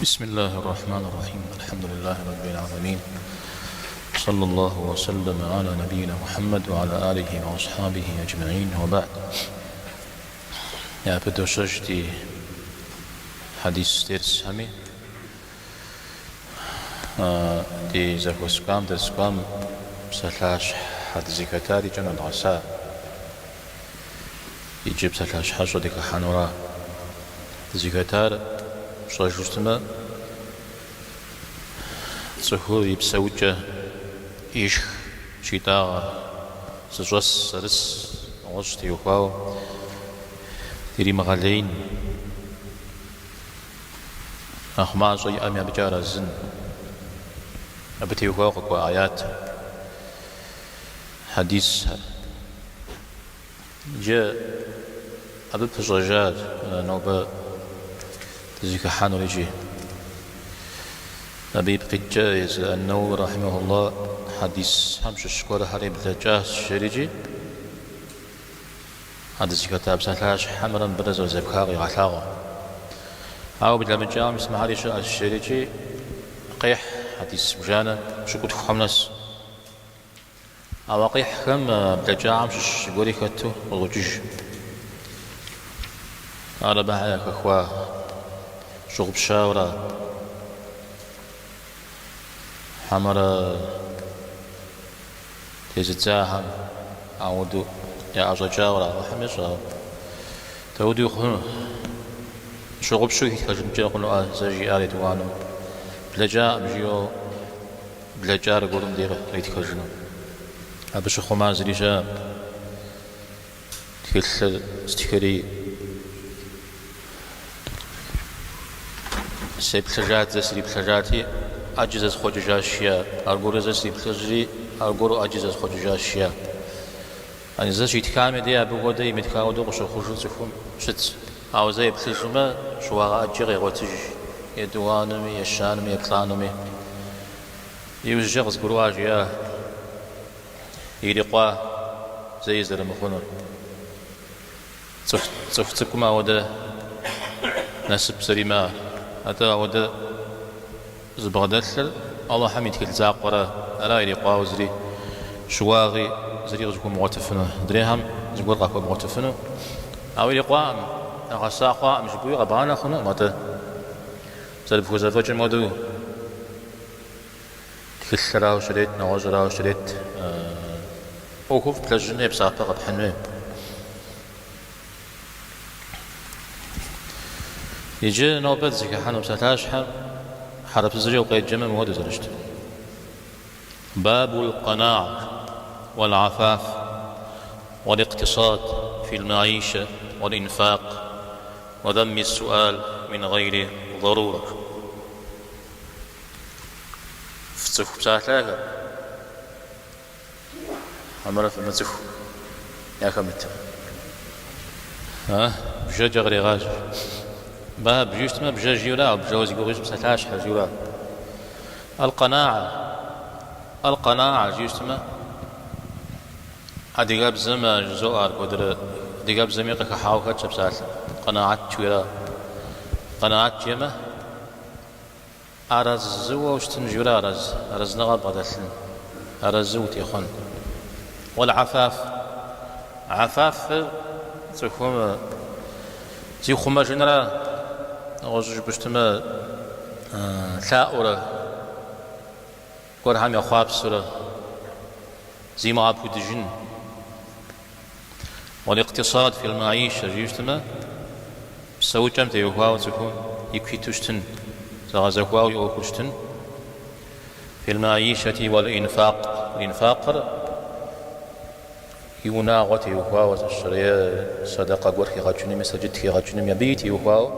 بسم الله الرحمن الرحيم. الحمد لله رب العالمين، صلى الله وسلم على نبينا محمد وعلى آله وأصحابه أجمعين، وبعد. Ja bedeutet die Hadith des Hami, die Zahuskam des Skam Salash Hadzikatari Jan al-Asa, Egypt Salash Hashodik Hanura Zikatar Shajustama Zuhuri Psauja Ish Shitara Zajas Saris Osti Uhau Diri Magalein Ahmazo Yami Abjara Zin Abati Uhau Kwa Ayat Hadith جاء أبو بجاج نوبة تزيك حانو يجي أبي بقجاز أنه رحمه الله حديث همش الشكورة حريب تجاز شريجي هذا زيك تاب سلاش حمرا برز وزبكاغي غثاغا أو بدل من جام اسمه هذه الشريجي قيح حديث بجانا شكوت خمنس أواقي حكم بلجام شش قولي كتو وجج أنا بعيك أخوة شغب شاورة حمرة تزتزاهم أودو يا أجا جاورة وحمشة تودو يخون شغب شو يتكلم جاقلوا زاجي آلي دوانو بلجام جيو بلجار قولم ديغة يتكلمون أبش خما زريجا تكل استكري سبلجات زسري بلجاتي أجزاز خججاشيا أرجور زسري بلجري أرجور أجزاز خججاشيا أنا زاشي تكامل دي أبو ودي متكاودو قشو خشوع تكون شت أو زي بلجما شواغ أجري غوتج يدوانمي يشانمي يبلانمي يوجز قرواجيا يريقوا زي زر مخونون صفتكما ودا نسب سريما هذا ودا زبغدل الله حميد كل زاقرة ألا يريقوا وزري شواغي زري غزكم معتفنو دريهم زقول غاكو معتفنو أو يريقوا أغساقوا مجبوي غبانا خنو ماذا زر بفوزات وجه مودو كل شراو شريت نواجراو شريت وكوف بلجنة بساطة قد حنوه يجي نوبت زكا حنو بساتاش حرب الزري وقيد جمع مودو زرشت. باب القناعة والعفاف والاقتصاد في المعيشة والإنفاق وذم السؤال من غير ضرورة. فتسوف بساتاك عمره في المسخ يا كمت بجاج غري غاج باب جيست ما بجاج يولا بجوز يقولش بساتاش حجولا. القناعة جيست ما هذه قاب زما جزوار قدر هذه قاب زميقك حاوكات بسات قناعات شولا قناعات جمة أرز زوا وشتن جولا أرز نغاب غدسن أرز زوت يخون. والعفاف عفاف تكون زي خما جنرا غوج بشتما ثاورة قرهم يخاب سورة زي ما عبود جن. والاقتصاد في المعيشة جيشتما بسوي جمت يهواو تكون يكفي تشتن زغزكواو يوكشتن في المعيشة والإنفاق يونا غوتي وهو الشريعة صدقة قرخي غاتشوني مسجد كي غاتشوني يبيتي وهو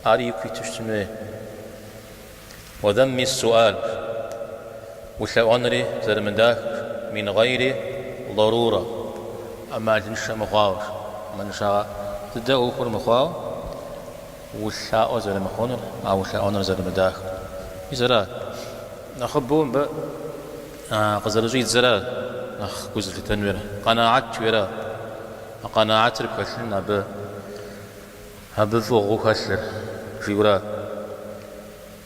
أري كي تشتمي وذم السؤال وشلو أنري زر من داك من غير ضرورة. أما جنشا مخاوش من شاء تدعو كل مخاو وشاء زر مخونر أو شاء أنر زر من داك يزرا نخبون ب قزرجيت زرا أخ جزء التنوير قناعات ويرا قناعات ربكشنا ب هبذو غوكشر جورا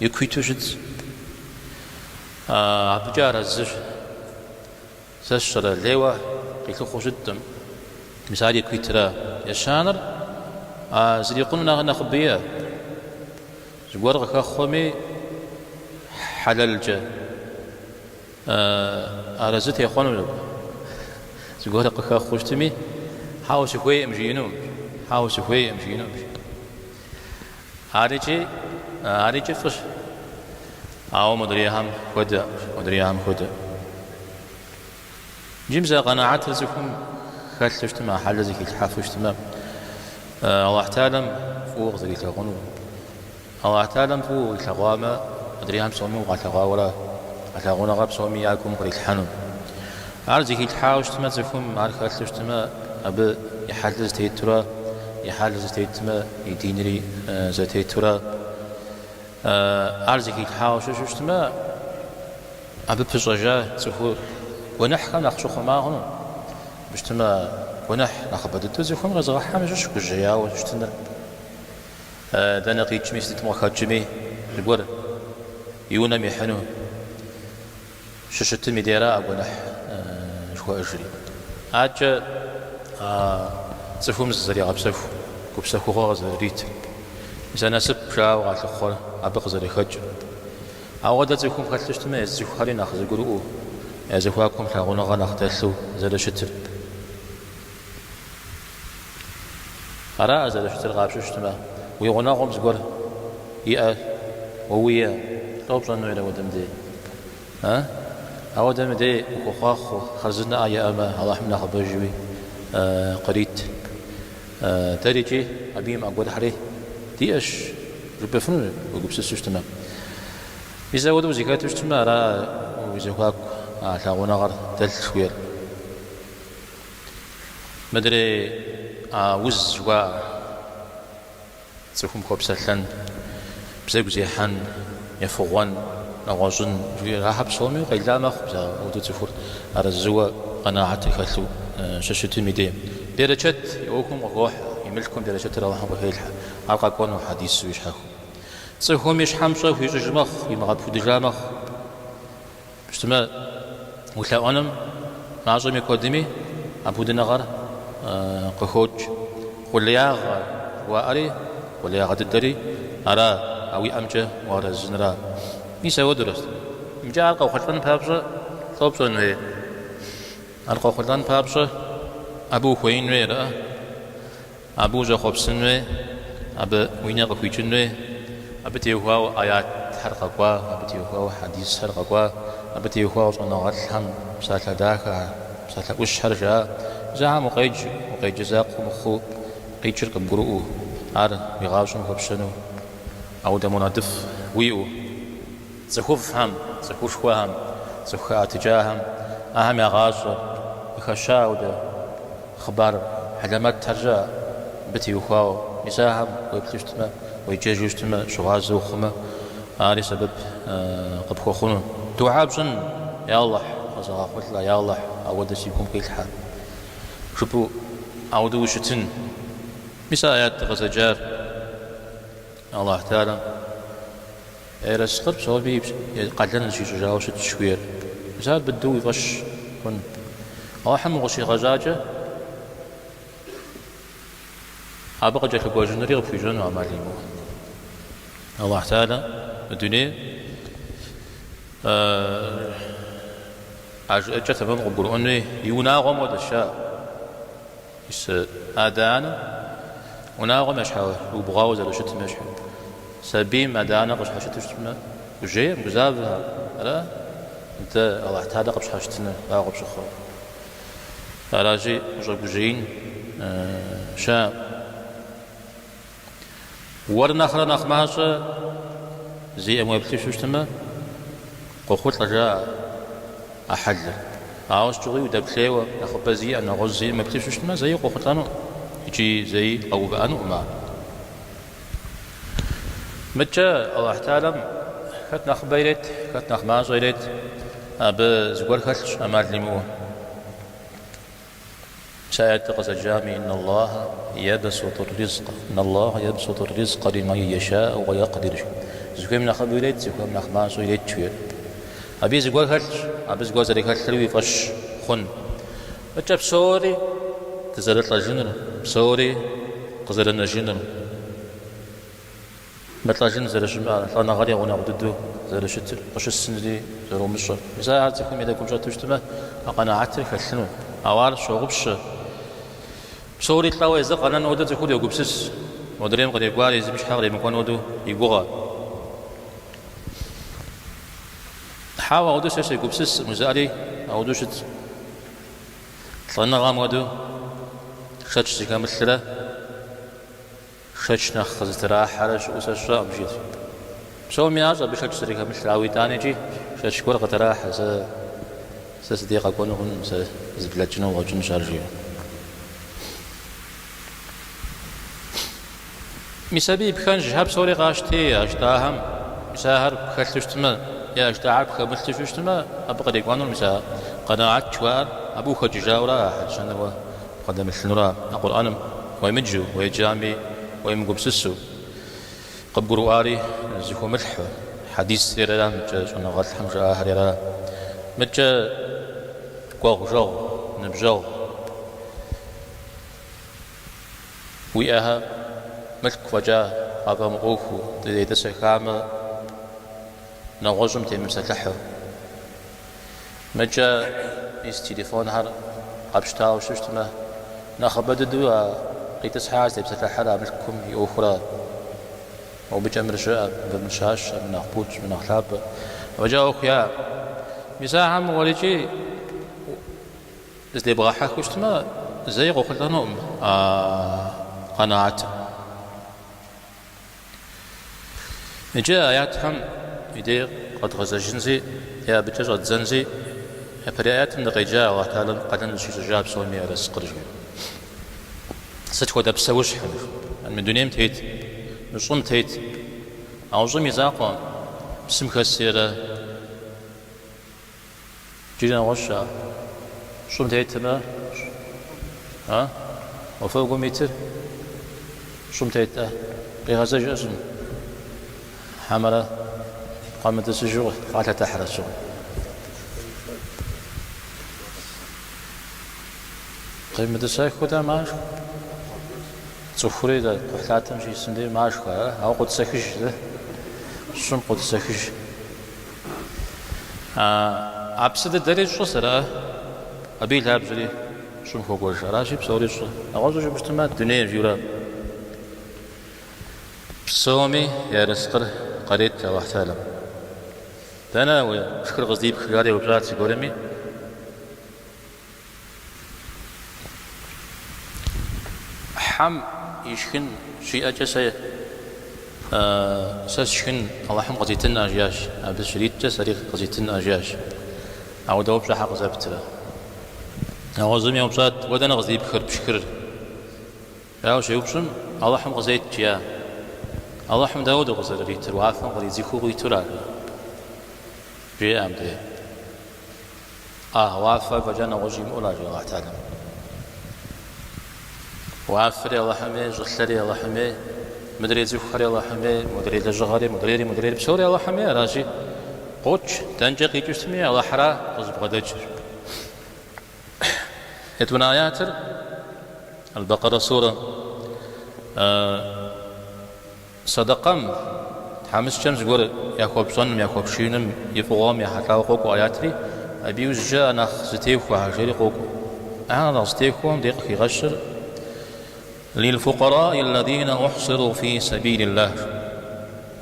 يكويتو شد عبجار الزر سشر الليوة قيتو خشدتم مثال يكويترا يشانر زري يقولون نخبية زورغ كخومي حلال جا أرزت يخونم زورغ كخوشتمي حاول شوي مجينو حاول شوي مجينو هاريجي فش أو مدريهم خدا مدريهم خدا جيمزا قناعات زكم خلت اجتماع حل زكي الحاف اجتماع الله تعالى فوق زكي تغنو الله تعالى فوق الغامة مدريهم صومي وغتغا ولا غتغونا غاب صومي ياكم قريت حنون عارف زكي الحاف اجتماع زكم عارف خلت اجتماع أب يحل زتيترا يحل زتيتما يدينري زتيترا عارف زكي الحاف اجتماع أب بزوجة زخور ونحكم نخشخ معهم بجتماع ونح نخبدت زخم غزغ حامش كجيا وجتنا دنا قيت ميست تمخجمي البور يونا ميحنو ششت مديرا ونح شو اجري اج زفهم زري غبسف كبسف غوغ زريت مثلا سب شاو على الخور ابق زري خج عوضت زخم خلشتما زخاري ناخذ غرو زخواكم تاغونا غنختلو زاد شتر أرى زاد شتر غاب شتما ويغنا غمز غور يا وويا طوب نو الى ودم دي ها اودم دي وخاخ خرزنا يا اما الله حمنا خبجوي قريت تريجي ابيم اقول حري ديش ربفن وقبس شتما اذا ودو زكاه شتما را وزخواك تاغونا غر دل شوير مدري وز وا زخم خوب سلن بزاق زيحان يفغوان نغوزن راحب صومي قيلا ما خبزا ودو تفور أرزوا قناعتي خلو شاشتين ميديم درجات يوكم غوح يملكم درجات الله وهيلح ألقى كون حديث ويشحكم صيحهم يشحم صيح ويجمخ يمغب فدجامخ بجتما وتلاقونم معظم يقدمي أبود النغر قخوج قلياغ وأري قلياغ الدري أرى أوي أمجة وأرى الزنرا ميسا ودرست مجا ألقى خلطان بابشة طوبشة نوي ألقى خلطان بابشة أبو خوين نوي رأى أبو جا خبسن نوي أبو وينيا قفويجن نوي أبو تيوهاو آيات حرقا قوا أبو تيوهاو حديث حرقا قوا أبو تيوهاو صنع غلحم بسالة داكا بسالة أشهر جا زعم وقيج زاق ومخو قيج شرق بقرؤو عار بغاوشن خبشنو أو دمونادف ويئو زخوف هم زخوف خواهم زخوف تجاهم أهم يغاشر يخشاو ده خبر حلمات ترجع بتي وخاو يساهم ويبتشتما ويجاجوشتما شغاز وخما عاري سبب قبخو خنون دعاء بجن يا الله خزغا خلطلا يا الله أود سيكون قيلحا شبو أودو شتن مثال آيات غزجار الله تعالى إيرس قرب صوبي قلنا شي جاو شت شوير مثال بدو يغش كن أو حم غشي غزاجة أبقى جاك الجوجن ريغ في جن وعماليمو الله تعالى الدنيا أجت تمام قبول أني يناغم ودشاء يس أدانا وناغم يشحوا وبغاوز على شت مشحو سبيم أدانا قش حشت شتنا وجي مجزابها لا أنت الله تعالى قبش حشتنا لا قبش خو راجي وجب جين شام ورنا خلنا خماسة زي أمو يبتلي شتما قخوت رجاء أحل عاوز تغي ودبليوة ناخد بزي أنا غزي ما بتشوش ما زي قوختانو يجي زي أو بأنو ما متى الله تعالى كت نخبيرت كت نخما زيرت أب زغور خلش أمال ليمو ساعات قزجامي إن الله يبسط الرزق إن الله يبسط الرزق لمن يشاء ويقدر زخم نخبو يليت زخم نخماسو يليت شوية أبي زقول خلش أبي زقول زري خلشلوي فش خن أجاب سوري تزرت لجنر سوري قزرنا جنر مثل جن زرش ما أنا غادي أغنى ضده زرشت قش السندي زرو مشر إذا عرفتكم إذا كنت تجتمع أنا عتري خلشنو أوار شوقبش سوري تلاوي زق أنا نودة تقول يوقف سس مدريم قد يقول إذا مش حاول يمكن ودو يقوغا حاول ودو سيس يوقف سس مزاري أو دوشت طلنا غام ودو شتش زكام الثلا شتش نخز ترا حرج وسشرا مجيت سو مياز بشتش زكام الثلا ويتاني جي شتش كور قترا حس صديقة كونهم زبلتجنو وجن شارجيو مسابي بخان جهاب سوري غاشتي أجداهم مساهر بخلتشتما يا أجداعب خملتشتما أبغى يقولون مساهر قناعات شوار أبو خجاورا عشان هو قدم الثنورا أقول أنا ويمجو ويجامي ويمقبسسو قبروا آري زخو ملح حديث سيرا مجا شون غلط حمجا هريرا مجا قوغ جوغ نبجوغ وياها ملك وجا أبا مغوفو تدي تسخام نغوزم تيم مسلحه مجا إس تليفون هر قبشتا وششتما نخبددو قيتس حاز تيم مسلحه ملككم يوخرا وبجا مرجع بمشاش من أخبوج من أخلاب وجا أخيا مساهم وليجي إذا يبغى حق وشتما زي قلتنهم قناعات جاء آياتهم يدير قد غزا جنزي يا بتجرد زنزي بريات من الرجال الله تعالى قدن شي جاب سومي على السقرج ستكو دبسا وش حلف من دونيم تيت نصون تيت أو زمي زاقوا بسمك السيرة جينا غشا صوم تيت ما ها وفوق متر صوم تيت غزا جزم حملة قامت السجور قالت تحت الشغل قيمة السايك كده ماش تفوري ده قحلاتهم شيء سندي ماش كا أو قد سكش ده شون قد سكش أبسط الدرج شو سرا أبي لعب جري شون فوق راشي بسوري شو أغاز جو مجتمع الدنيا جورا بسومي يا رزقر قريت الله تعالى أنا وشكر غزيب خياري وبراتي قولمي حم يشكن شيء أجسى ساشكن الله حم قزيتنا أجياش أبد شريط جسري قزيتنا أجياش أو دوب جاح قزابتلا أو زمي وبرات ودنا غزيب خير بشكر أو شيء وبشم الله حم قزيت جيا الله حم داود غزر ريتر وعافن غريزي خو ريتر جي أمدي وعافا فجانا وجيم أولا جي الله تعالى وعافري الله حمي جخلري الله حمي مدري زخري الله حمي مدري لجغري مدري بسوري الله حمي راجي قوتش تنجقي جسمي الله حرا قزب غدجر يتون آيات البقرة سورة صدقم حامس شمس قول يا خوب صنم يا خوب شينم يفغام يا حتلاو قوكو آياتري أبيوز جاء نخ زتيخو عجري قوكو أنا زتيخو ديق في غشر للفقراء الذين أحصروا في سبيل الله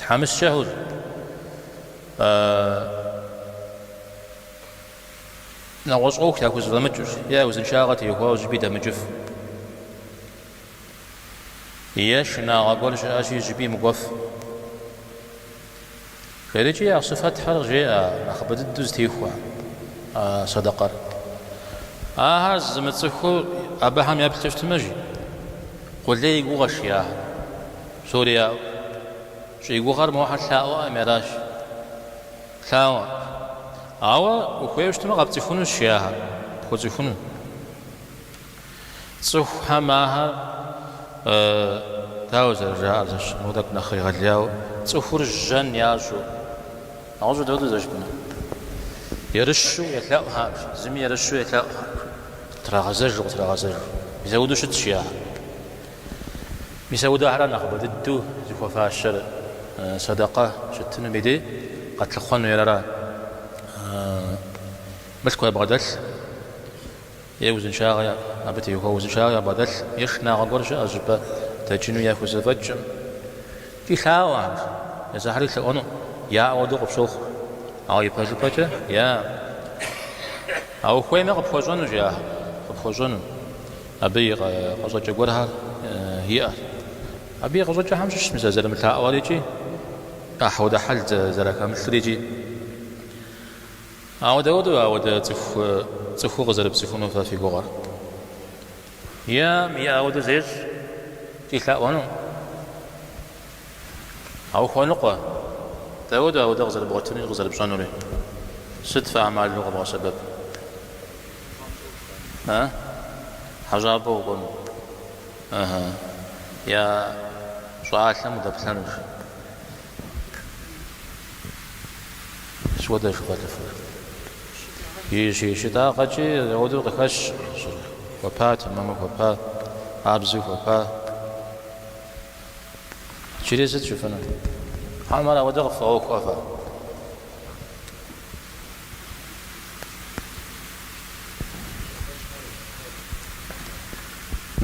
حامس شهر نغوصوك يا كوز دمجف يا وزن شاغتي يهو جبي دمجف ياش ناغول شاشي جبي مقف خيرجي يا صفات حرجي أخبت الدوز تيخوا صدقر هاز متصخو أباهم يبتش تمجي قل لي يقوغش يا سوريا شو يقوغر موحد لاوا مراش لاوا أوا وخويش تما قبتفون الشياها خوتفون صح معها تاوز الرجال نودك نخي غلياو صخور الجن ياشو أعوذ داود زجبنا يرشوا يتلاقها زمي يرشوا يتلاقها ترى غزج يزودوا شت شياها يسودوا على نخبة ضدو زكوا فاشر صدقة شتنا بدي قتل خانو يرى بس كوا بغدل يوزن شاغيا أبتي يوزن شاغيا بدل يشنا غورش أجبا تجنو ياخذ الفجم في خاوة يزحري لأنه يا ودو قبشوخ أو يبهج بجة يا أو خوي ما قبخوجون جاه قبخوجون أبي قصة جورها هي أبي قصة جهم شش مزازل مثل أوليجي أحود حل زرك مثليجي أو داودو أو دا تفو غزل بسفونه في جوار يا أود زيج في خاوانو أو خانقة داود أو دغزل بغتني غزل بشانوري صدف أعمال لغة سبب ها حجابه وقول يا شعاشة مدبسانوش شو ده شو قاتل يشي تاقتي يودو قكش وبات ماما وبات أبزو وبات شريزت شوفنا حمل ودغف أو كوفا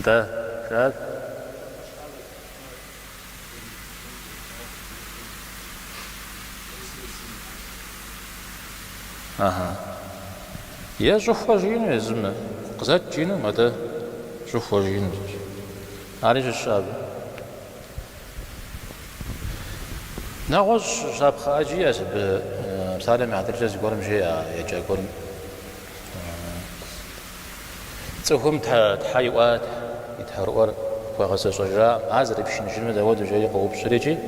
ده شاد يا شوفوا جينو يا زلمة قزات جينو ماذا شوفوا جينو عارف الشعب ناقص شاب خاجي أسب مسالم عذر جز قرم جيا يجا قرم تهم تحيوات يتحرور وغسل صجراء عازر بشين جنم داود جاي قوب شريجي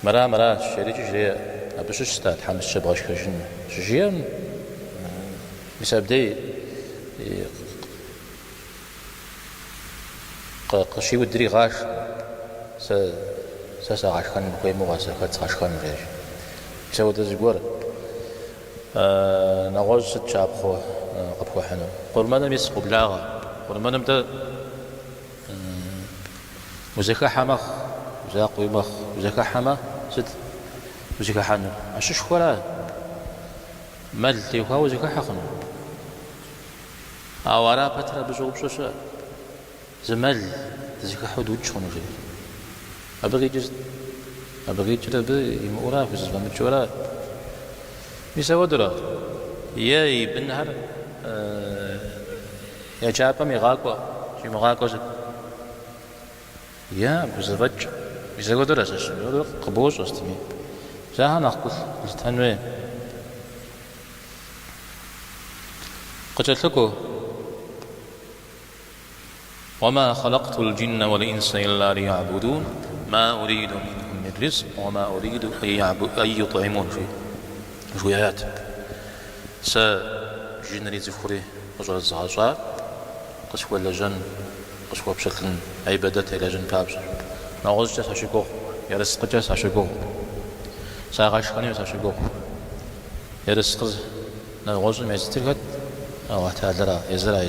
مرا شريجي جري أبشش ستات حمس شبغش كجن جيان بسبب دي قشي ودري غاش ساسا عشان بقي مغاسة كات عشان ريج يسوي تزجور نغوز ستشاب خو قبخو حنو قرمانا ميسقو بلاغا قرمانا متى وزكا حمخ وزاقوي مخ وزكا حما ست وزكا حنو عشش خورا ملتي وخا وزكا حخنو أورا بترا بجوب شوشا زمل زكا حدود شونو جي أبغي جد يمورا في زمان متشورا ميسا درا يا يبنهر يا جابا ميغاكوا شي مغاكوا يا بزرج ميسا درا ساش قبوش استمي جاها ناقص استنوي قتلتكو وما خلقت الجن والإنس إلا ليعبدون ما أريد منهم من رزق وما أريد أن يطعمون في جويات جن زفوري رجل الزعجاء قشوى لجن قشوى بشكل عبادته إلى جن كابش نغوز جاس عشقوه يرزق جاس عشقوه ساغاش خاني عشقوه يرزق نغوز ميزتر أو تعالى يزرع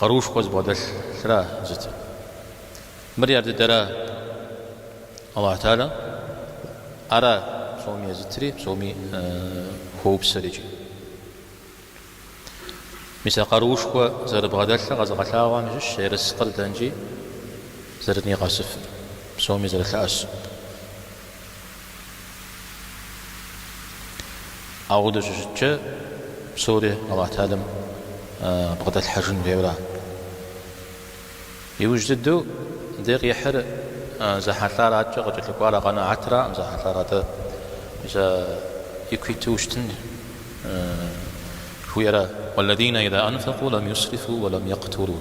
قروش قوز بودل شرا زت مريار درا الله تعالى أرى صومي زتري صومي خوب سريجي مثل قروش قو زر بغدل غز غلاوا مش يرس قل دنجي زرني غاسف صومي زر الأس أعود جج سوري الله تعالى بغدل حجن بيورا يوجدوا ديق يحر زحثارات قلت لك ولا قنا عترة زحثارات إذا يكويتوشتن خويرا والذين إذا أنفقوا لم يسرفوا ولم يقتروا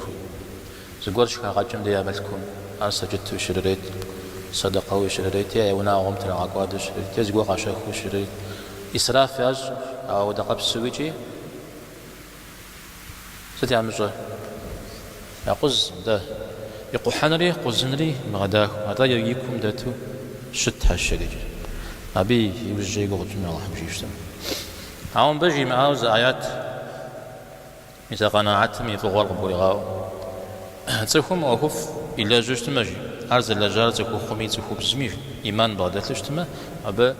زقورش كاغاجم دي عملكم أسجدت وشريت صدقة وشريت يا وناغم ترى عقاد وشريت يزقوا عشاك وشريت إسراف ياج أو دقب السويجي ستي عمجة يقز ده يقحنري قزنري مغداك هذا يجيكم داتو شت هالشريج أبي يوجي يقول الله بجيشتم عون بجي معاوز آيات إذا قناعتم يفغور قبول غاو تفهم أخف إلا جوشتم أجي أرز إلا جار تكو خمي تكو بزمير إيمان بادت لشتم أبا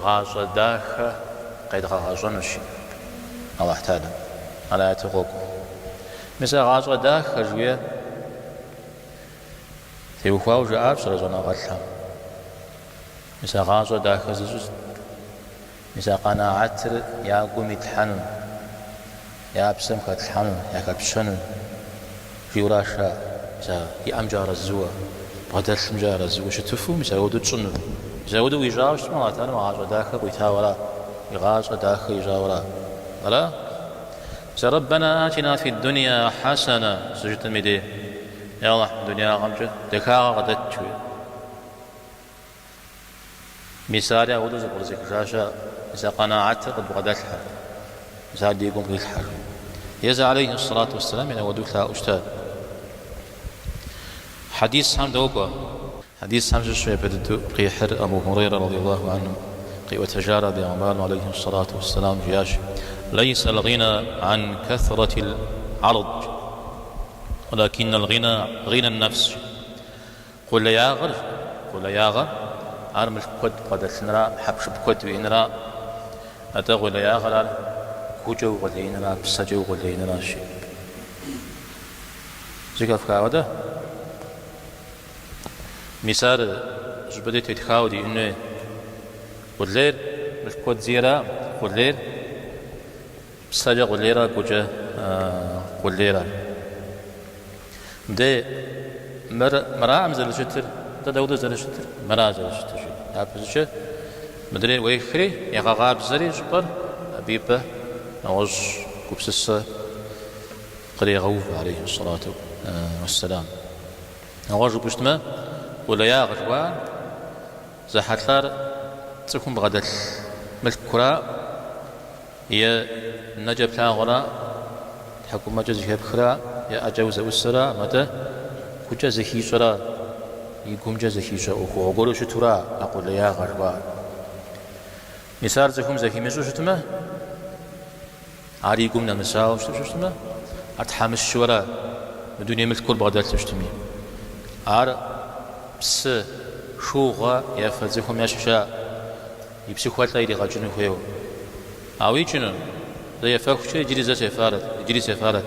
غاجة داخة قيد غاجة نشي الله تعالى على آيات غوكو مثلا غاجة داخة جوية تيوخواو جاء سرزونا غلها مثلا غاجة داخة زوز مثلا قناعتر يا قومي تحنن يا بسم كتحنن يا كبشنن في وراشا مثلا يأمجار الزوا بدل مجار الزوا شتفو مثلا ودو تشنن مثلا ودو يجاوش ما تعرف غاجة داخة قويتها ولا غاجة داخة يجاورا ولا ربنا آتنا في الدنيا حسنة سجدت المدي يا الله الدنيا غمجة دكاغا غدت شوي مثال أودو زبر زكشاشا إذا قناعت قد غدتها مثال دي يقوم بالحر يزع عليه الصلاة والسلام إن ودوثها أستاذ حديث هم دوبا حديث هم شوية بدو قيحر أبو هريرة رضي الله عنه قي وتجارى بأعمال عليه الصلاة والسلام جياش ليس الغنى عن كثرة العرض ولكن الغنى غنى النفس قل يا غر أرمل كود قد سنرا حبش بكود وإنرا أتقول يا غر كوجو غلينرا بسجو غلينرا شيء زكاة فكاودة مثال جبدي تتخاودي إنه غلير بالكود زيرا غلير بسجو غليرا كوجا غليرا ده مرا أمزل شتر تداود زل شتر مرا زل شتر أبزش مدري ويخري يغاغاب زري جبر أبيبه نوج كبسس قري غوف عليه الصلاة والسلام نوج بشتما ولا يا غجوان زحتلار تكون بغدل ملك كرا هي نجب لاغرا تحكم مجازي بخرا يا أجوز والسرا متى كجازي شرا يقوم جازي شا أخو أقول شو ترى أقول يا غربا مثال زكوم زكي مشو شتما عاري يقوم نمساو شو شتما أتحمس شورا بدون ملك كل بغداد تشتمي عار بس شوغا يا فزكوم يا ششا يبسي خوات لا يدي غاجنو خويو أوي جنو لا يفاكو شيء يجري سفارة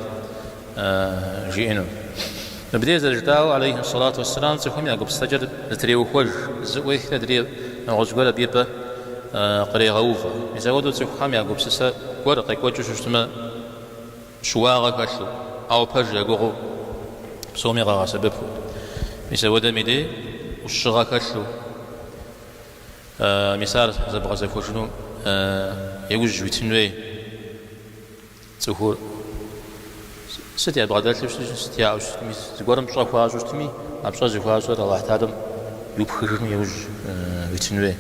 جيئنو نبدأ زرجتاو عليه الصلاة والسلام تكون يعقوب استجر تري وخوج زوي تدري نغزقولا بيبا قري غوفا إذا ودو تكون يعقوب سسا ورقة كوجو شتما شواغا كاتلو أو باج يقوغو بصومي غاغا سببه إذا ودا ميدي وشغا كاتلو مثال زبغا زكوجنو يوج ويتنوي تقول ستي أبغى ستي أو ستي زقورم شو أخوها شو ستي أبغى زقورها شو الله تعالى يبخرني يوج ويتنوي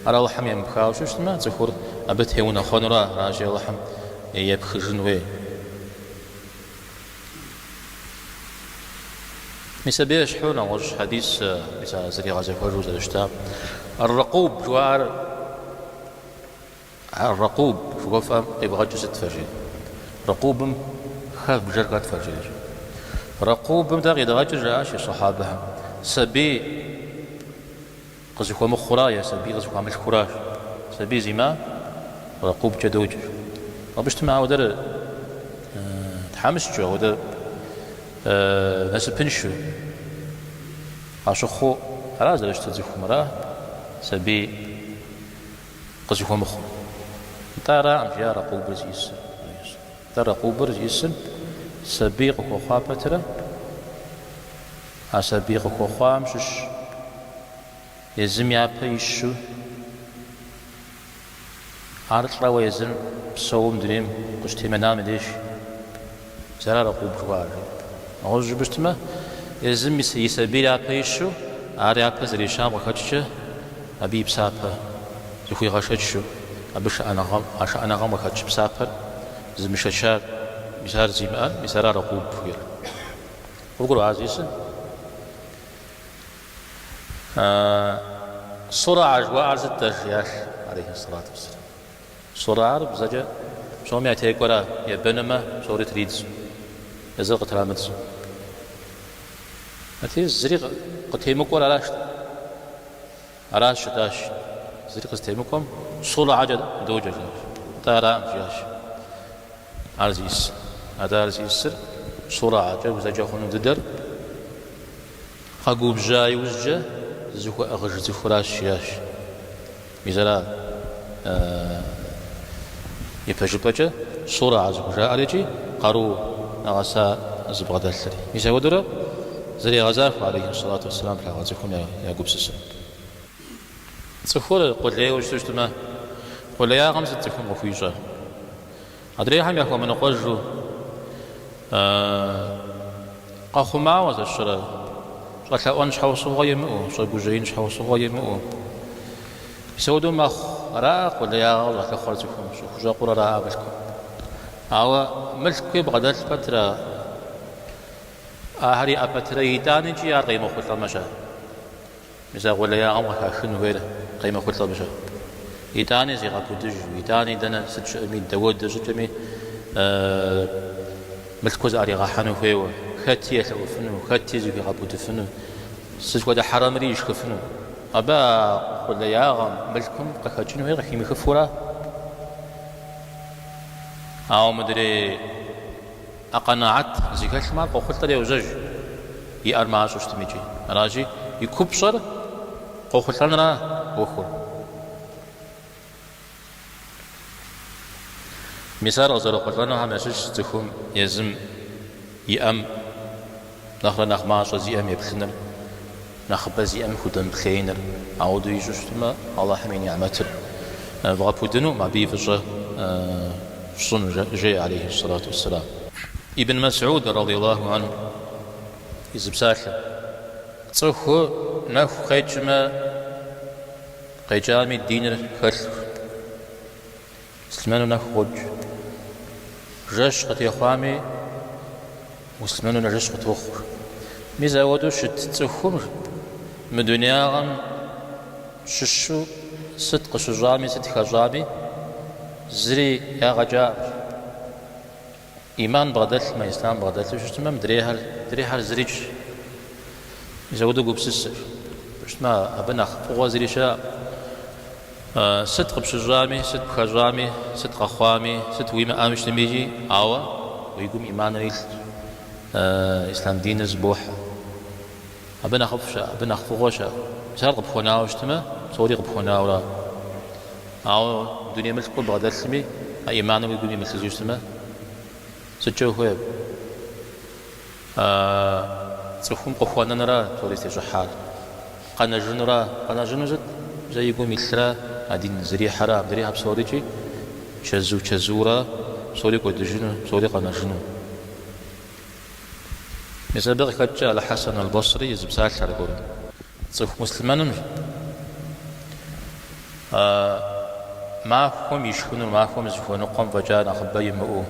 أرى الله حمي مبخاو شو ستي ما تقول أبت هيونا خنرا راجع الله حم يبخرني مسبيش حونا وش حديث مثل زري غازي فروز الاشتاب الرقوب جوار الرقوب شو قفا يبغى جزء تفرجي رقوب خاف بجرقات فرجيج رقوب بمتاغي دغاجر جاشي صحابها سبي قزكوا مخرايا سبي قزكوا مش خراش سبي زما رقوب جدوج وبجتمع ودر تحمس جو ودر ناس بنشو عشخو راز ليش تزخو مراه سبي قزكوا مخ ترى ام جا رقوب زيس ترى قوبر جيسن سبيق وخوا بترة سبيق وخوا مشش يزم يعبيشو عارف لا ويزن بصوم دريم قشتي منام ديش زرار قوبر وار أوج بشتما يزم يسبيل يعبيشو عارف يعبز ريشام وخدشه أبي بسابه يخوي غششو أبش أنا غم وخدش بسابه زمشاشار مثال زيمان مثال رقوب فير وقولوا عزيز سرعة جواء زدت ياش عليه الصلاة والسلام سرعة بزجة شو ميعتيك ورا يبنما شوري تريدز يزرق تلامدز أتي الزريق قتيمك ولا علاش داش زريق قتيمكم سرعة جد دوجة تارا مجاش عرزيس هذا عرزيس سرعة جد بزجة خونو ددر خاقوب جاي وزجة زخو أغج زخوراش ياش مثلا يفجبجة سرعة زخوجا عليجي قارو نغسا زبغدا الثري مثلا ودرا زري غزاف عليه الصلاة والسلام في غزاكم يا قبس السلام تخور قل لي وش تجتمع قل لي يا غمزة تكون مفيجة أدري هم يحكم من قجو قاخو معوز الشرع شغل أون شحوص غيمؤ شغل بوجين شحوص غيمؤ يسودوا مخ راق ولا يا الله كخرجكم شو جا قرا راق بلكم أو ملك بغداد فترة هاري أبترة يداني جي قيمة خطة مشى مثلا ولا يا الله كخن ويله قيمة خطة مشى يداني زي غابودج يداني دنا ست أمين داود جتمي ملك وزاري غحنو فيو خاتية فنو خاتية زي غابود فنو ست ودا حرام ريش كفنو أبا ولا يا غام ملكم قخجنو هي رحيم خفورة أو مدري أقناعت زي كاش ما قخلت لي وزج يأرماش وشتميجي راجي يكبصر قخلت لنا وخور مثال أزر قلنا هم يسوس تكون يزم يأم نخرج نخماش زيام يبخنر نخبز يأم خدم بخينر عودو يجوشتما الله حمين يعمتر بغابودنو ما بيفجر صن جاء عليه الصلاة والسلام ابن مسعود رضي الله عنه يزب ساحة تصوخو نخ خيجما قيجامي الدين خلق سلمانو نخ خج جاش قد يخوامي مسلمانو نجاش قد وخر ميزا ودو شت تصوخو مدنياغم ششو صدق شجامي صدق خجامي زري يا غجار إيمان بغدل ما إسلام بغدل شو تمام دريها زريج يزودوا قبسس باش ما أبنا خطوة زري شاء صدق بشجامي صدق خجامي صدق أخوامي صدق ويما آمش نميجي عوا ويقوم إيمان ريل إسلام دين زبوح أبنا خفشا أبنا خطوة شاء سار قبخونا وشتما صوري قبخونا ولا أو الدنيا ملك كل بغداد سمي إيمان ويقوم يمسك يشتما سجوا هو تروحون قفوانا نرى توريس جحال قنا جنرا قنا جنجت زي يقوم يسرى عادين زري حرام دري هب سوريجي شزورا سوري قد جنو سوري قنا جنو مثلا بقى كتجا على حسن البصري يزب سالش على قول تروح مسلمان ما هم يشكونوا ما هم يزفون قم فجانا خباي مؤو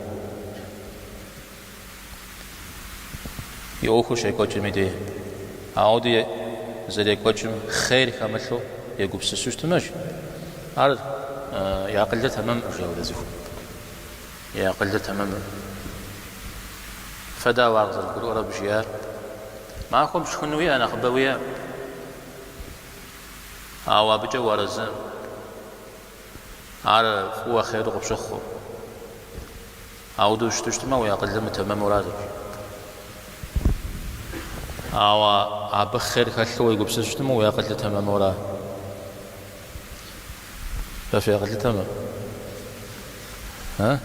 يأخو شيء كوتشم يدي عودي زي كوتشم خير خمسو يقوب سسوش تماش عرض يا قلة تمام أرجع زفو يا قلة تمام فدا وارز القرآن بجيار ما هم يشكونوا ويا أنا خباويا أو بجوا وارزم عارف هو خير وبشخو عودو شتشتما ويقل تمام مرادك أو أبخر خلوا يقول شتشتما ويقل تمام مراد ففي يقل تمام ها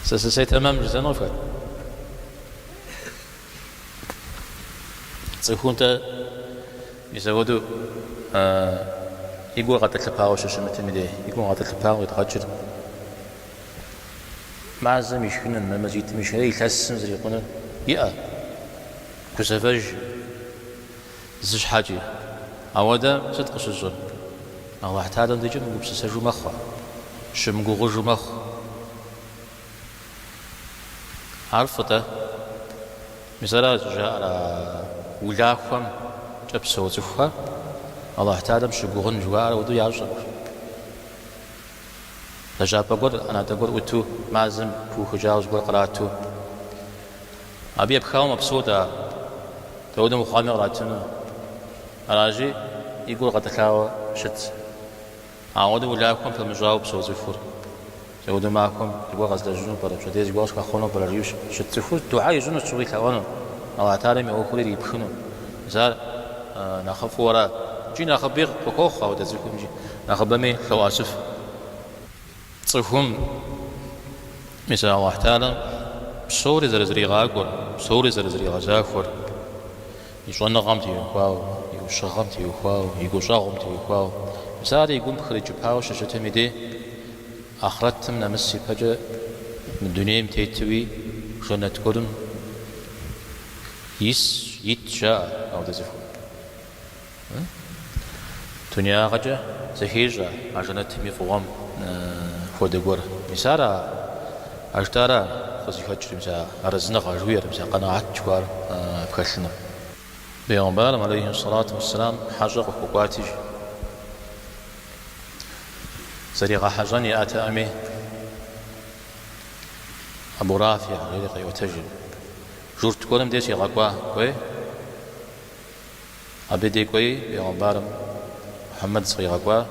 سي تمام جزانا وفات تكون يزودوا يقول قتل الباو شو متمدي يقول قتل الباو يتغجر مع الزم يشكون ما مزيد مشري يحسن زي يقولون يا كسفج زج حاجي عودا صدق شجر الله احتاج أن تجي نقول سجوا مخا شمقو غجوا مخ عرفته مثلا جاء ولاكم جبسوا زفها الله تعالى مشجوعن جوار ودو يعجب لجاب بقول أنا تقول وتو معزم كوه جاوز بالقراتو أبي بخاو مبسوطة تود مخامي قراتنا أراجي يقول قتلاو شت عود ولاكم في المجاوب سو زفور تود معكم يقول غزل الجنوب ولا شديد يقول كخونو ولا ريوش شت زفور دعاء يجون تسوي كوانو الله تعالى ميوكل يبخنو زار نخاف ورا جينا خبير بكوخ أو تزكم جي نخبمي خواسف صفهم مثل الله تعالى بصوري زرزري غاقور بصوري زرزري غزافور يشون نغمتي يخواو يشغمتي يخواو يشغمتي يخواو مثال يقوم بخرج بهاو شجتهم يدي أخرتهم نمسي فجأة من الدنيا متيتوي شون تقولون يتشاء أو تزفور دنيا غجة زهيجة عشان تمي فوام فودقور مسارا أجدارا خزي فجر مسا أرزنا غجوير مسا قناعات جوار بكشنا بيغمبار عليه الصلاة والسلام حاجة وقواتي زريغا حاجاني آتا أمي أبو رافع غيرقي وتجل جورت قولم ديسي غاقوا كوي أبدي كوي بيغمبار محمد صغير غاقوا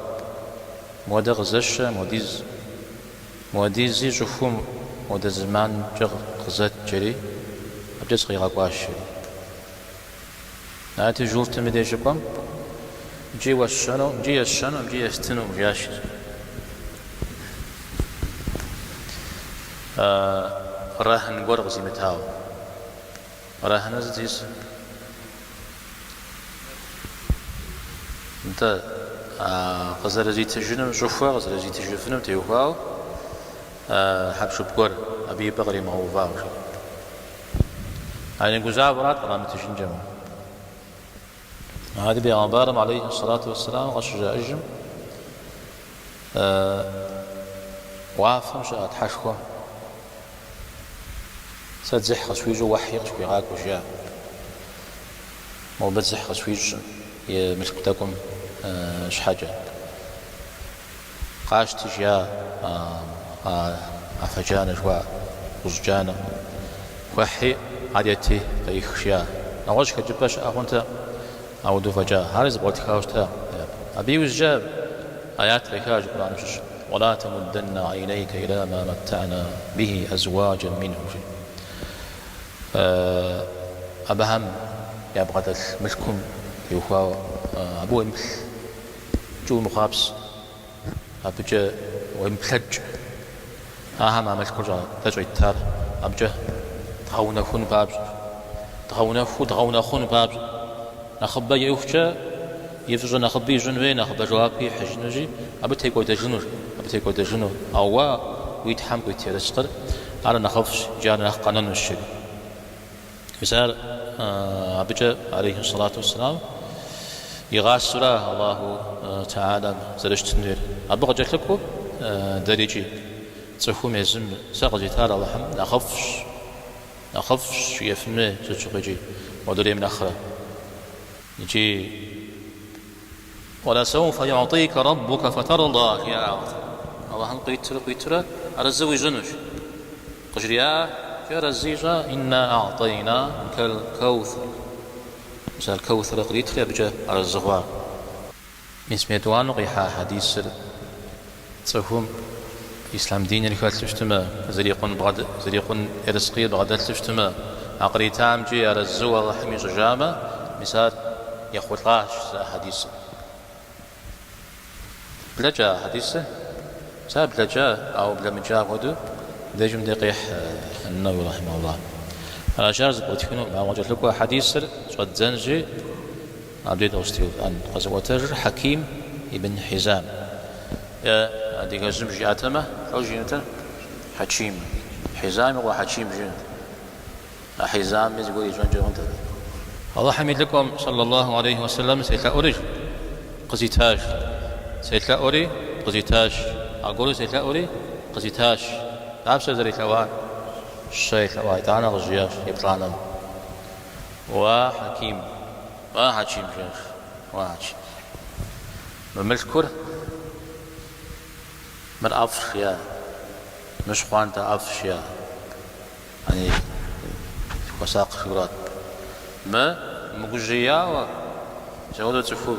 مودا غزش موديزي جفوم مودا زمان جغ غزات جري أبدي صغير غاقوا الشري ناتي جورت مدي جبام جي وشانو جي يشانو جي يستنو جاشي راهن قرغ زي متاو راهن زيز انت غزر زي تجنم شوفوا غزر زي تجفنم تيوفاو حبشو بقر أبي بغري ما هو فاو يعني جزابرات قرامة تجنجم هذا بيغمبارم عليه الصلاة والسلام غشجا أجم وافم شاءت حشوة ساتزح غسويجو وحي غسوي غاك وشيا مو بتزح غسويج يمسكتكم شحاجة قاش تجيا أفجانا جوا وزجانا وحي عاديتي غيخشيا نواش كجباش أخونتا أو دو فجا هارز بغت خاوشتا أبي وزجاب آيات غيخاج قرآن شش ولا تمدن عينيك إلى ما متعنا به أزواجا منهم أبهم يبغى ملكم يوفاو أبو إمل جو مخابس أبجا وإملج أهم عمل كرجع تجري التار أبجا تغونا خون باب تغونا خون باب نخبى يوفجا يفجا نخبى جنوي نخبى جوابي حجنوجي أبي تيكو تجنو أو ويتحم ويتيرشقر على نخفش جانا قانون الشري مثال أبجا عليه الصلاة والسلام يغاسرا الله تعالى زرشتنير أبغى جلكو دريجي تصفهم يزم ساقجي تارا الله نخفش يفهمه تشوفجي ودري من آخره يجي ولا سوف يعطيك ربك فترضى يا عاطف الله قيتر على الزوج جنوش قجريا يا رزيجا إنا أعطيناك الكوثر مثال الكوثر قريت يبجى على الزغوار من سميتوان قيحا حديث تصفهم إسلام دين اللي كانت تشتمه زريقون إرسقي بغداد تشتمه عقري تامجي على الزوار حمي جامة مثال يخوطاش حديث بلا جاء حديثه ساب بلا جاء أو بلا مجاء ودو ديجم دقيح النووي رحمه الله أنا شارز بوتينو مع وجه لكو حديث قد زنجي عبد أوستيو أن غزوة حكيم ابن حزام يا ديك الزمج عتمة أو جينته حكيم حزام وحكيم جين حزام يقول يجون جون الله حميد لكم صلى الله عليه وسلم سيتلا أوري قزيتاش سيتلا أوري قزيتاش أقول سيتلا أوري قزيتاش أبصر ذري ثوان الشيء ثوان تعالى غزياش يبطلنا وحكيم وحكيم وحكيم مملكور من أفشيا مش خوانتا أفشيا يعني وساق شورات ما مجيا و جودو تشوفوا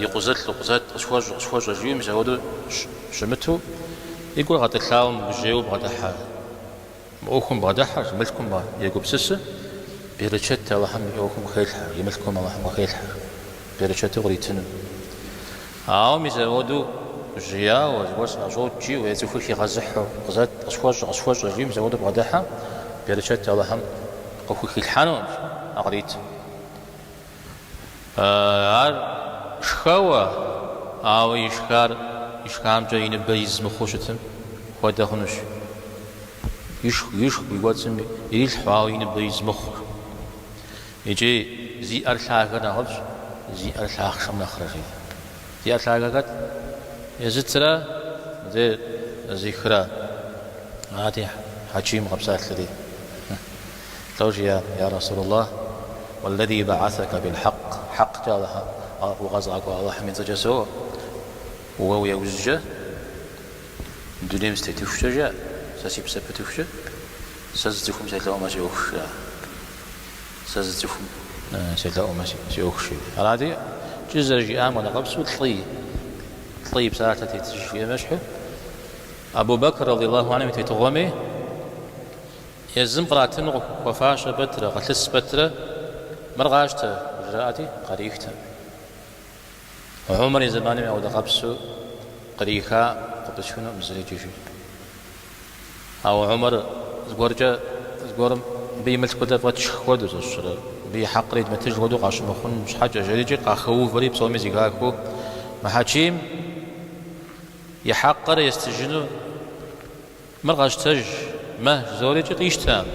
يقزت لقزت شواج رجيم جودو شمتو يقول غادي تلاهم بجيو بغدا حال مؤخم بغدا حال ملكم با يقول بسس بيرشت الله هم يوكم خير يملكم الله هم خير بيرشت غريتن ميزودو جيا وزوج أجود جي ويزوفو في غزحو غزات أشواج رجيم زودو بغدا حال بيرشت الله هم قفو في الحانون أغريت شخوا يشكام جاين بيز مخوشتم ودخنش يشخ بيواتسم يريل حواوين بيز مخ يجي زي أرشاغ نهج زي أرشاغ شم نخرجي زي أرشاغ قد يزترا زي خرا هذه حكيم غبسات لدي توجي يا رسول الله والذي بعثك بالحق حق جالها وغزاك الله من زجسو وهو يوزجه دوني مستيتوفش جا ساسيب سبتوفش سازتكم سيتلاو ماشي وخش سازتكم سيتلاو ماشي وخش هذه جزر جيام ولا قبس طيب ساعة تتجي مشحو أبو بكر رضي الله عنه تتغمي يزم قراتن وفاش بترة قتلس بترة مرغاشته جراتي قريخته وعمر زماني أو دقبسو قريخا قبسشونه مزريجي أو عمر زغورجا زغورم بيملك كده بتشخودو زشر بيحق ريد متجودو قاش مخون مش حاجة جريجي قاخو فري بصومي زيغاكو محاكيم يحقر يستجنو مرغاشتج ما زوريجي قيشتام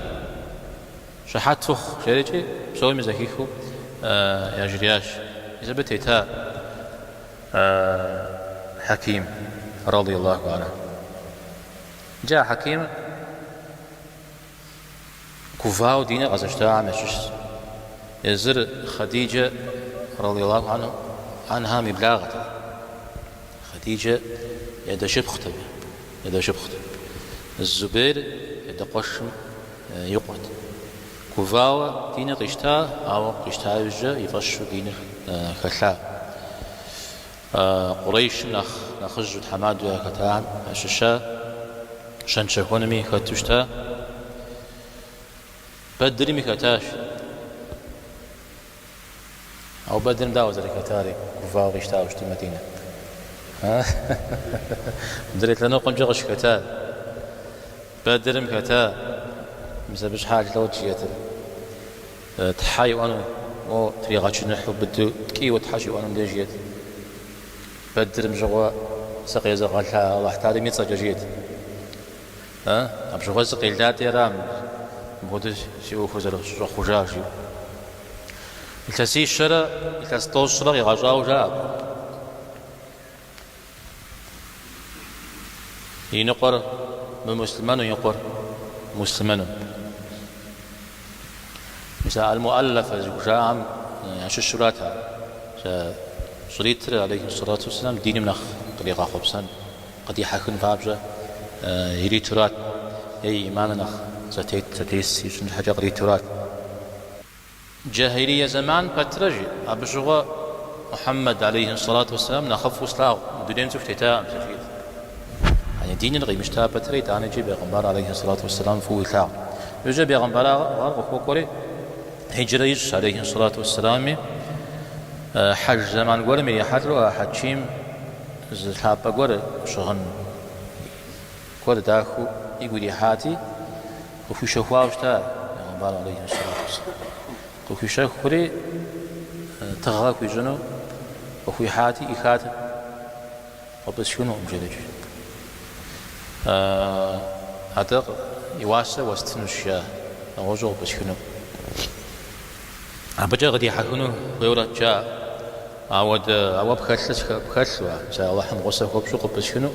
شحات فخ جريجي بصومي زكيكو يا جرياش إذا بتيتا حكيم رضي الله عنه جاء حكيم كوفاو دينا غزشتها مشش يزر خديجة رضي الله عنها مبلاغة خديجة يدا شبخته الزبير يدا قشم يقعد كوفاو دينا قشتا أو قشتا يجا يفشو دينا خلا قريش نخرج حماد وكتان ششا شنشهونمي خطوشتا بدري مكتاش أو بدر مداوز ركتاري كوفاو قشتا وشتي مدينة دريت لنا قم جغش كتار بدر مكتا مسبش حاجة لو جيت تحاي وأنا مو طريقة نحو بدو تكي وتحاشي وأنا مدجيت بدر مجوا سقي زغالها الله تعالى ميت سجيت أبجوا سقي الداتي رام بود شيء خزر خجاجي التسي الشرع التستوش شرع يغجاو جاب ينقر من مسلمان ينقر مسلمان مثل المؤلفة جام عش الشراتها شريط عليه الصلاة والسلام دين منخ قليقا خبسان قد يحكن فابجة يريترات أي إيمان نخ ستيس يشن حاجة قريترات جاهلية زمان بترجي أبجغ محمد عليه الصلاة والسلام نخف وسلاو دين زفتاء مسجد يعني دين الغي مشتاق بتريد أنا جيب بيغمبر عليه الصلاة والسلام فوق ثاو يجي بيغمبر غرق وكوري هجريش عليه الصلاة والسلام حج زمان قول مي حجر حجيم زحاب قول شغن قول داخو يقول يحاتي وفي شفواوش تا يغنبال عليه الصلاة والسلام وفي شخوري تغاك جنو وفي حاتي إخات وبس شنو مجلج هذا يواسى واستنشيا وجو بس شنو أبجا غدي يحكونو ويورا جاء أود بخلصوا جاء الله حمغوسه وبشو قبل شنو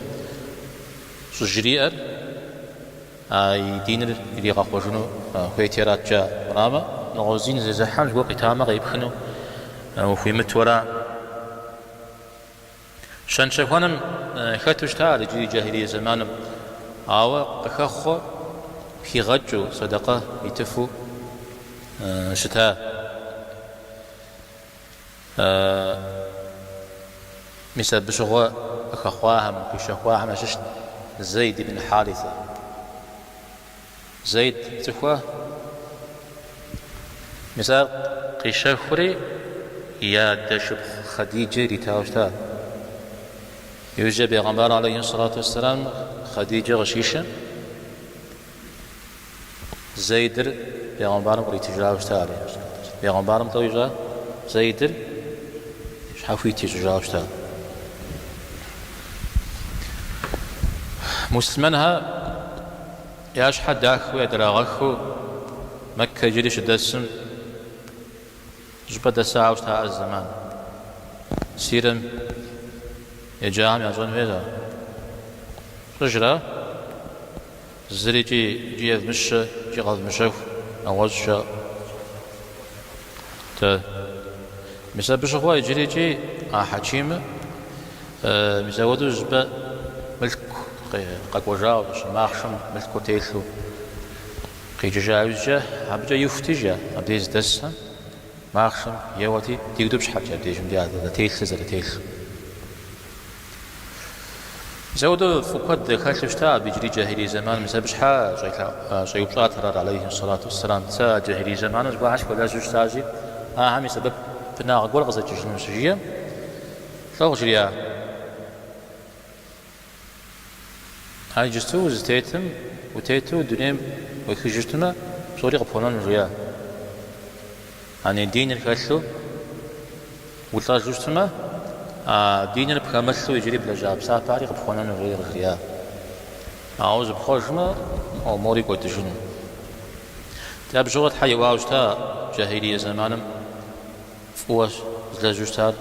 سجريئر دين اللي غاقوا شنو هويتيرات جاء راما نغزين زي زحام جوا قتامة غيبخنو وفي متورا شان شافوانم خاتوش تال جي جاهلية زمانم قخخو في غجو صدقة يتفو شتاء مثل بشغوا أخواهم كشخواهم أششت زيد بن حارثة زيد تخوا مثال قشخوري يا دشب خديجة ريتاوشتا يوجد بيغمبر عليه الصلاة والسلام خديجة غشيشة زيدر بيغمبر ريتجاوشتا بيغمبر متوجه زيدر شحافي تجاوشتا مسلمانها ياش حد داخو يدراغخو مكة جريش دسم جبت ساعة وشتاء الزمان سيرم يجام يظن فيها رجلا زري جي مش جي غض مشوف أوجه تا مثل بشغوا يجري جي حكيمة مثل ودو جبا ملك قاقوجاو ماخشم ملكو تيلو قي جاوجه عبجا يفتجا عبديز دسها ماخشم يوتي تيقدو بشحال عبديش مدياد تيلس زل تيلس زودو فقد خالشتا بيجري جاهلي زمان مثل بشحال جايبطات عليه الصلاة والسلام تا جاهلي زمان باش ولا جوج تاجي هم سبب بنا قول غزة جنوسية ثوجريا هاي جستو زتيتم وتيتو دنيم وخجتنا بصوري قبولان ريا يعني دين الكسو ولا جستما دين البكامسو يجري بلا جاب سافاري قبولان ريا عاوز بخوشما او موري قلت شنو تاب جوات حي واوجتا جاهلية زمانم فواش زلا جوجتار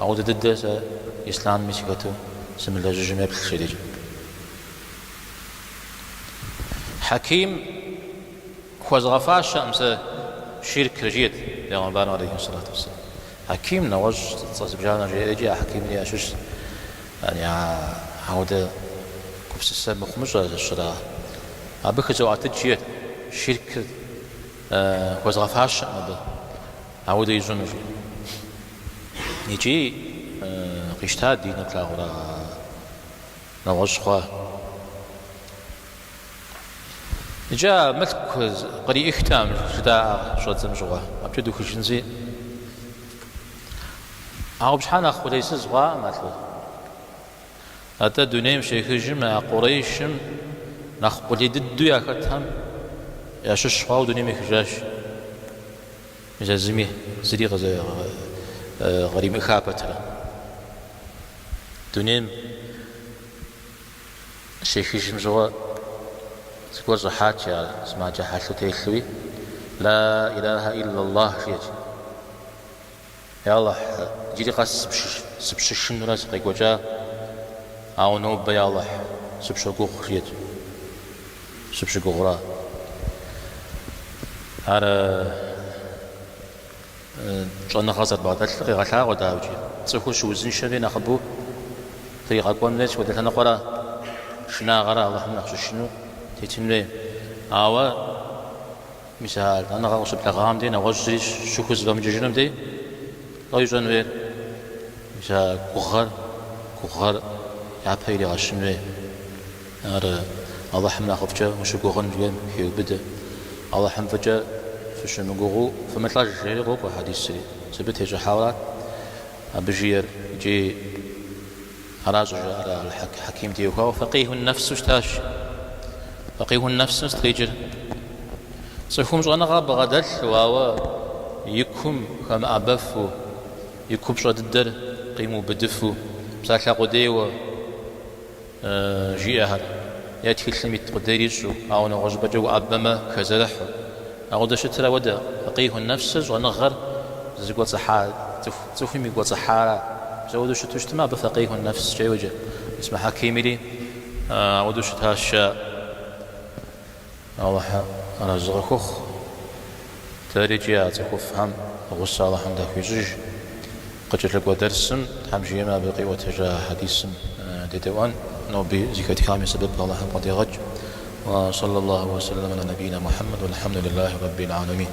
عاود ددس اسلام ميسيكاتو سم الله جميع بالخير حكيم خوز غفاش أمس شرك رجيت يا ربنا عليه الصلاة والسلام حكيم نوج تصبجانا جي حكيم لي أشوش يعني عودة كبس السبب خمسة الشراء أبيك جوات تجيت شرك خوز غفاش أمد عودة يجون يجي قشتاد دين كلاغرا نوج خواه جاء ملك قري اختام جدا شو تزمجوا ابتدوا خشنزي او بشحال اخو ليس زغا مثلا اتا دنيم شيخ جمع قريش نخقلي ددو يا كتهم يا شش فاو دنيم خجاش مجازمي زري غزا غريم خابتها دنيم شيخ جمع تقول صحات يا اسمها جحاشو تيخوي لا إله إلا الله شيء يا الله جيري قاس سبشش نراس قيقوجا أو نوب يا الله سبشقوق شيء سبشقوقرا هذا جانا خاصة بعد الفقه غشاء وداوجي تسوي شو زين شبينا خبو طريقة قوم ليش ودلنا قرا شنا غرا الله نخش شنو تيتملي أوا مثال أنا غاوس بلغام دي نغوص شو خز غام جنوم دي لا يجون وين مثال كوخر يا بيري غشمي أنا الله حمنا خفجة وشو كوخن جيم هيو بده الله حم فجأة فشو مجوعو فمثل جري غوب وحديث سري سبت هيج حوالات بجير يجي راجع على الحكيم ديوكا فقيه النفس وشتاش فقيه النفس تخيجر صفهم جوانا غاب غدل واوا يكم كم أبفو يكم شو الدر قيمو بدفو بساكا قديو جيهر يأتي كلمة قديريشو أو نغجب جو أبما كزرحو أو ده شترا ودا فقيه النفس جوانا غر زقوة صحارة تفهمي قوة صحارة زودو شتو اجتماع بفقيه النفس جاي وجه اسمه حكيمي لي أودو شتها الشاء الله أنا زغخوخ تاريجيا تخفهم غصة الله حمده في قجلك ودرسم حمشي ما بقي وتجاه حديث ديوان نوبي زكاة كامل سبب الله قد يغج وصلى الله وسلم على نبينا محمد والحمد لله رب العالمين.